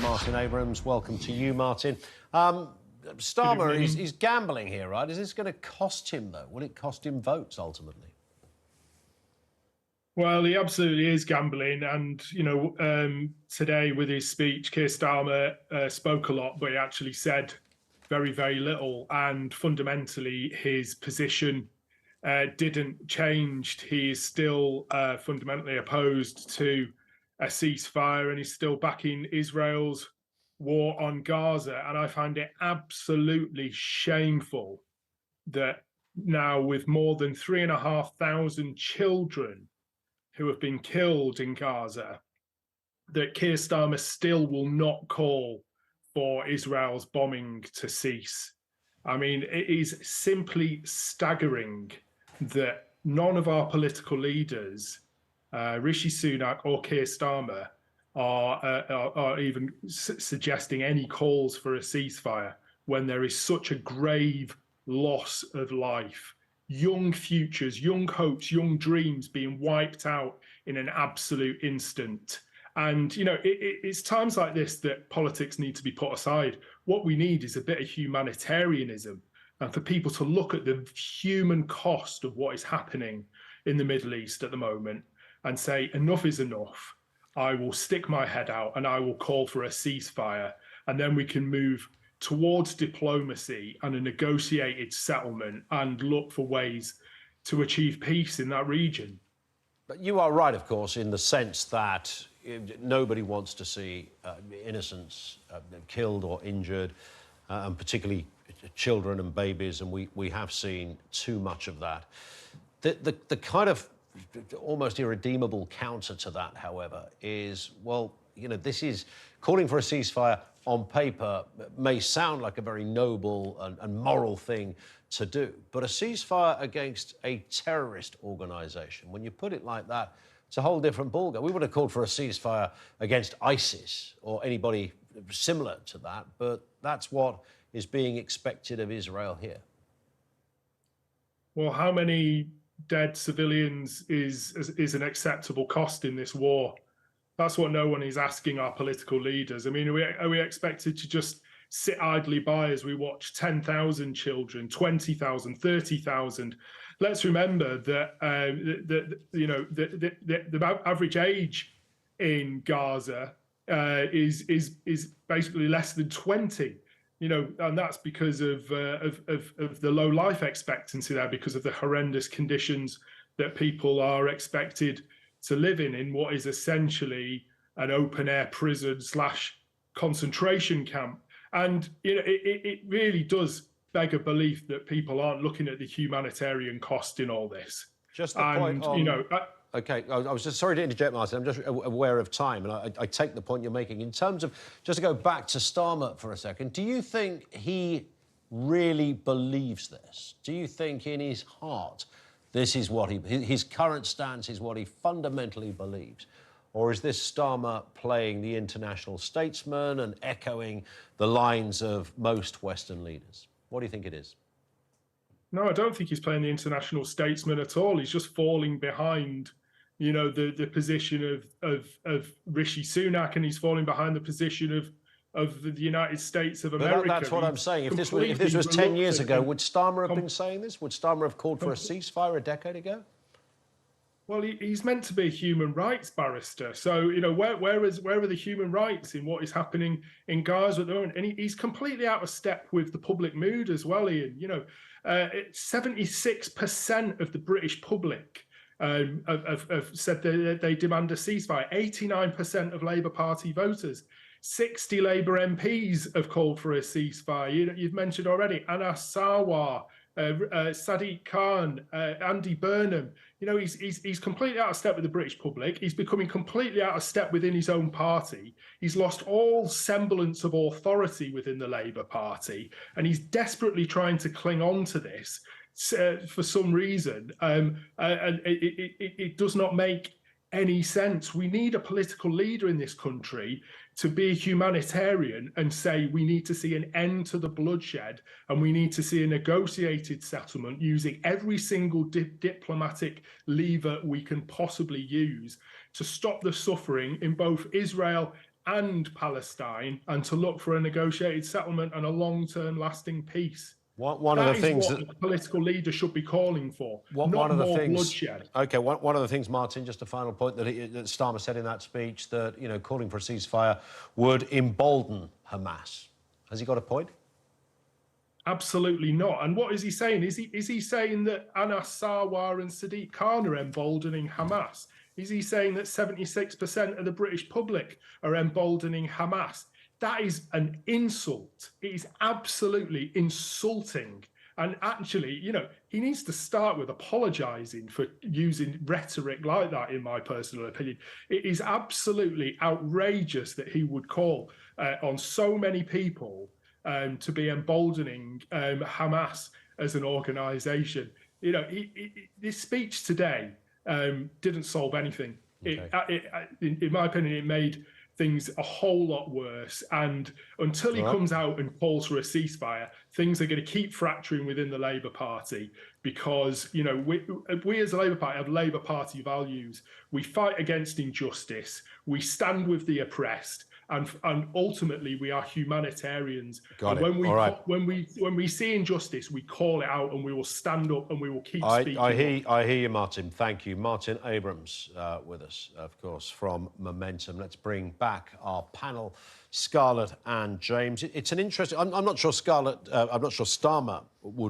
Martin Abrams. Welcome to you, Martin. Starmer, he's gambling here, right? Is this going to cost him, though? Will it cost him votes, ultimately? Well, he absolutely is gambling. And, today with his speech, Keir Starmer spoke a lot, but he actually said very, very little. And fundamentally, his position didn't change. He is still fundamentally opposed to a ceasefire, and he's still backing Israel's war on Gaza. And I find it absolutely shameful that now, with more than 3,500 children who have been killed in Gaza, that Keir Starmer still will not call for Israel's bombing to cease. I mean, it is simply staggering that none of our political leaders, Rishi Sunak or Keir Starmer, are even suggesting any calls for a ceasefire when there is such a grave loss of life. Young futures, young hopes, young dreams being wiped out in an absolute instant. And, it's times like this that politics need to be put aside. What we need is a bit of humanitarianism, and for people to look at the human cost of what is happening in the Middle East at the moment and say, enough is enough. I will stick my head out and I will call for a ceasefire, and then we can move towards diplomacy and a negotiated settlement and look for ways to achieve peace in that region. But you are right, of course, in the sense that nobody wants to see innocents killed or injured, and particularly children and babies, and we have seen too much of that. The kind of almost irredeemable counter to that, however, is, well, this is calling for a ceasefire on paper may sound like a very noble and moral thing to do, but a ceasefire against a terrorist organisation, when you put it like that, it's a whole different ballgame. We would have called for a ceasefire against ISIS or anybody similar to that, but that's what is being expected of Israel here. Well, how many dead civilians is an acceptable cost in this war? That's what no one is asking our political leaders. I mean, are we expected to just sit idly by as we watch 10,000 children, 20,000, 30,000? Let's remember that the average age in Gaza is basically less than 20. And that's because of the low life expectancy there, because of the horrendous conditions that people are expected to live in what is essentially an open-air prison / concentration camp. And it really does beg a belief that people aren't looking at the humanitarian cost in all this. Just the point on... OK, I was just sorry to interject, Martin. I'm just aware of time, and I take the point you're making. In terms of, just to go back to Starmer for a second, do you think he really believes this? Do you think in his heart this is what his current stance is what he fundamentally believes? Or is this Starmer playing the international statesman and echoing the lines of most Western leaders? What do you think it is? No, I don't think he's playing the international statesman at all. He's just falling behind, the position of Rishi Sunak, and he's falling behind the position of the United States of America. That's what I'm saying. If this was 10 years ago, would Starmer have been saying this? Would Starmer have called for a ceasefire a decade ago? Well, he's meant to be a human rights barrister. So, where are the human rights in what is happening in Gaza at the moment? And he's completely out of step with the public mood as well, Ian. 76% of the British public have said that they demand a ceasefire. 89% of Labour Party voters. 60 Labour MPs have called for a ceasefire. You've mentioned already Anas Sarwar, Sadiq Khan, Andy Burnham. He's completely out of step with the British public. He's becoming completely out of step within his own party. He's lost all semblance of authority within the Labour Party, and he's desperately trying to cling on to this for some reason. And it does not make any sense. We need a political leader in this country to be a humanitarian and say we need to see an end to the bloodshed, and we need to see a negotiated settlement using every single diplomatic lever we can possibly use to stop the suffering in both Israel and Palestine, and to look for a negotiated settlement and a long-term lasting peace. One of the things that a political leader should be calling for, not one of the more things, bloodshed. OK, one of the things, Martin, just a final point, that Starmer said in that speech, that, you know, calling for a ceasefire would embolden Hamas. Has he got a point? Absolutely not. And what is he saying? Is he saying that Anas Sarwar and Sadiq Khan are emboldening Hamas? Is he saying that 76% of the British public are emboldening Hamas? That is an insult. It is absolutely insulting. And actually, you know, he needs to start with apologising for using rhetoric like that, in my personal opinion. It is absolutely outrageous that he would call on so many people to be emboldening Hamas as an organisation. You know, this speech today didn't solve anything. Okay. In my opinion, it made things a whole lot worse. And until he comes out and calls for a ceasefire, things are going to keep fracturing within the Labour Party, because, you know, we as a Labour Party have Labour Party values. We fight against injustice. We stand with the oppressed. And ultimately, we are humanitarians. Got and it. When we see injustice, we call it out, and we will stand up, and we will keep speaking. I hear you, Martin. Thank you, Martin Abrams, with us, of course, from Momentum. Let's bring back our panel, Scarlett and James. It's an interesting. I'm not sure Starmer would